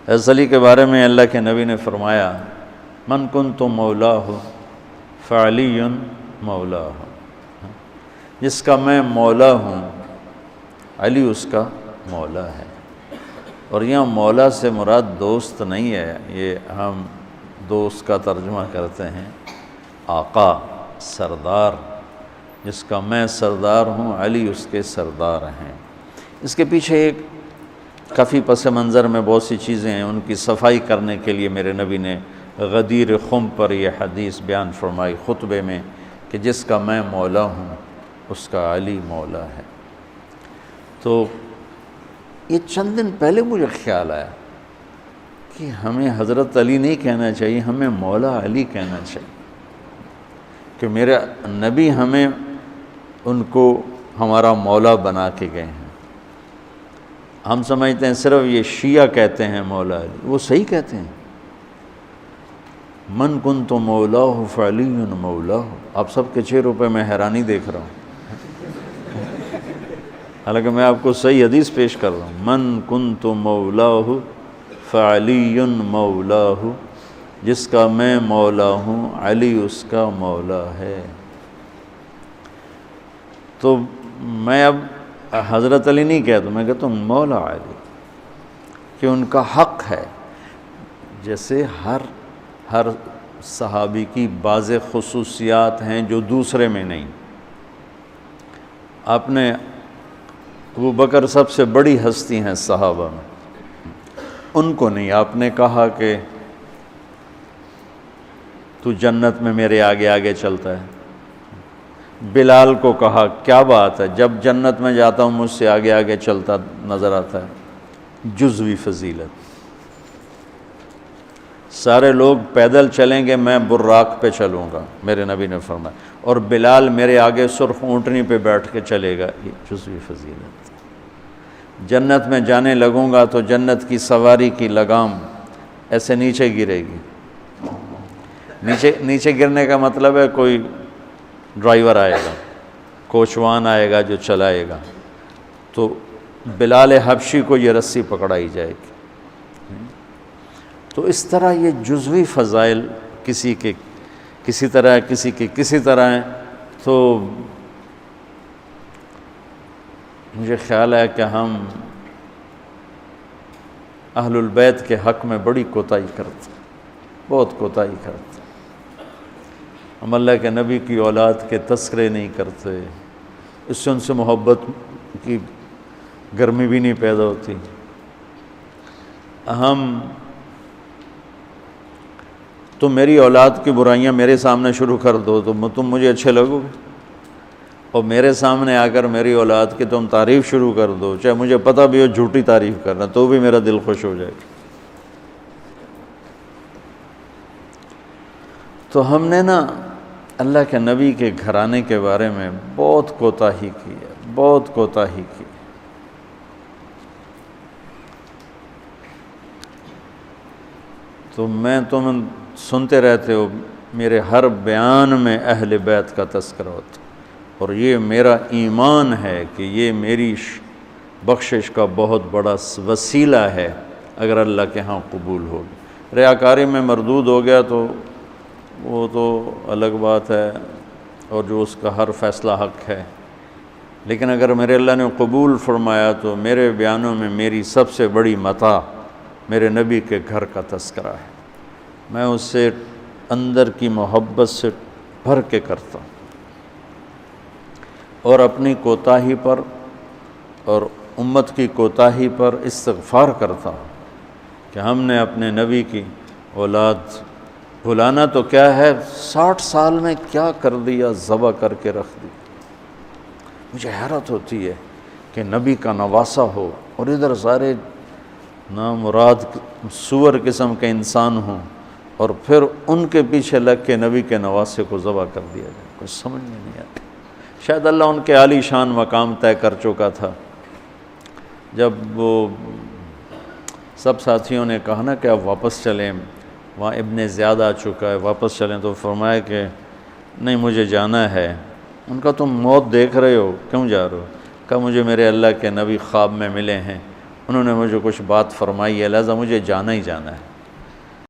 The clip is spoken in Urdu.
حضرت علی کے بارے میں اللہ کے نبی نے فرمایا من کنت مولاہ فعلی مولاہ، جس کا میں مولا ہوں علی اس کا مولا ہے۔ اور یہاں مولا سے مراد دوست نہیں ہے، یہ ہم دوست کا ترجمہ کرتے ہیں آقا، سردار، جس کا میں سردار ہوں علی اس کے سردار ہیں۔ اس کے پیچھے ایک کافی پس منظر میں بہت سی چیزیں ہیں، ان کی صفائی کرنے کے لیے میرے نبی نے غدیر خم پر یہ حدیث بیان فرمائی خطبے میں کہ جس کا میں مولا ہوں اس کا علی مولا ہے۔ تو یہ چند دن پہلے مجھے خیال آیا کہ ہمیں حضرت علی نہیں کہنا چاہیے، ہمیں مولا علی کہنا چاہیے، کہ میرے نبی ہمیں ان کو ہمارا مولا بنا کے گئے ہیں۔ ہم سمجھتے ہیں صرف یہ شیعہ کہتے ہیں مولا علی، وہ صحیح کہتے ہیں، من کنت مولاہ فعلی مولاہ۔ آپ سب کے چہروں پہ میں حیرانی دیکھ رہا ہوں، حالانکہ میں آپ کو صحیح حدیث پیش کر رہا ہوں، من کنت مولاہ فعلی مولاہ، جس کا میں مولا ہوں علی اس کا مولا ہے۔ تو میں اب حضرت علی نہیں کہتا، میں کہتا ہوں مولا علی، کہ ان کا حق ہے۔ جیسے ہر صحابی کی بعض خصوصیات ہیں جو دوسرے میں نہیں۔ آپ نے ابو بکر سب سے بڑی ہستی ہیں صحابہ میں، ان کو نہیں، آپ نے کہا کہ تو جنت میں میرے آگے آگے چلتا ہے۔ بلال کو کہا کیا بات ہے، جب جنت میں جاتا ہوں مجھ سے آگے آگے چلتا نظر آتا ہے، جزوی فضیلت۔ سارے لوگ پیدل چلیں گے، میں براق پہ چلوں گا، میرے نبی نے فرمایا، اور بلال میرے آگے سرخ اونٹنی پہ بیٹھ کے چلے گا، یہ جزوی فضیلت۔ جنت میں جانے لگوں گا تو جنت کی سواری کی لگام ایسے نیچے گرے گی۔ نیچے گرنے کا مطلب ہے کوئی ڈرائیور آئے گا، کوچوان آئے گا جو چلائے گا، تو بلال حبشی کو یہ رسی پکڑائی جائے گی۔ تو اس طرح یہ جزوی فضائل کسی کے کسی طرح، کسی کے کسی طرح ہیں۔ تو مجھے خیال ہے کہ ہم اہل البیت کے حق میں بڑی کوتاہی کرتے ہیں، بہت کوتاہی کرتے ہیں۔ ہم اللہ کے نبی کی اولاد کے تذکرے نہیں کرتے، اس سے ان سے محبت کی گرمی بھی نہیں پیدا ہوتی۔ تم میری اولاد کی برائیاں میرے سامنے شروع کر دو تو تم مجھے اچھے لگو گے، اور میرے سامنے آ کر میری اولاد کی تم تعریف شروع کر دو، چاہے مجھے پتہ بھی ہو جھوٹی تعریف کرنا، تو بھی میرا دل خوش ہو جائے گا۔ تو ہم نے نا اللہ کے نبی کے گھرانے کے بارے میں بہت کوتاہی کی ہے، بہت کوتاہی کی۔ تو تم سنتے رہتے ہو، میرے ہر بیان میں اہل بیت کا تذکرہ ہوتا، اور یہ میرا ایمان ہے کہ یہ میری بخشش کا بہت بڑا وسیلہ ہے اگر اللہ کے ہاں قبول ہوگی۔ ریاکاری میں مردود ہو گیا تو وہ تو الگ بات ہے، اور جو اس کا ہر فیصلہ حق ہے، لیکن اگر میرے اللہ نے قبول فرمایا تو میرے بیانوں میں میری سب سے بڑی متاع میرے نبی کے گھر کا تذکرہ ہے۔ میں اس سے اندر کی محبت سے بھر کے کرتا ہوں، اور اپنی کوتاہی پر اور امت کی کوتاہی پر استغفار کرتا ہوں کہ ہم نے اپنے نبی کی اولاد بھلانا تو کیا ہے، 60 سال میں کیا کر دیا، ذبح کر کے رکھ دی۔ مجھے حیرت ہوتی ہے کہ نبی کا نواسہ ہو اور ادھر سارے نامراد سور قسم کے انسان ہوں، اور پھر ان کے پیچھے لگ کے نبی کے نواسے کو ذبح کر دیا جائے، کچھ سمجھ میں نہیں آتی۔ شاید اللہ ان کے عالی شان مقام طے کر چکا تھا۔ جب وہ سب ساتھیوں نے کہا نا کہ اب واپس چلیں، وہاں ابن زیاد آ چکا ہے، واپس چلیں، تو فرمایا کہ نہیں مجھے جانا ہے۔ ان کا تم موت دیکھ رہے ہو، کیوں جا رہے ہو؟ کہا مجھے میرے اللہ کے نبی خواب میں ملے ہیں، انہوں نے مجھے کچھ بات فرمائی ہے، لہذا مجھے جانا ہی جانا ہے۔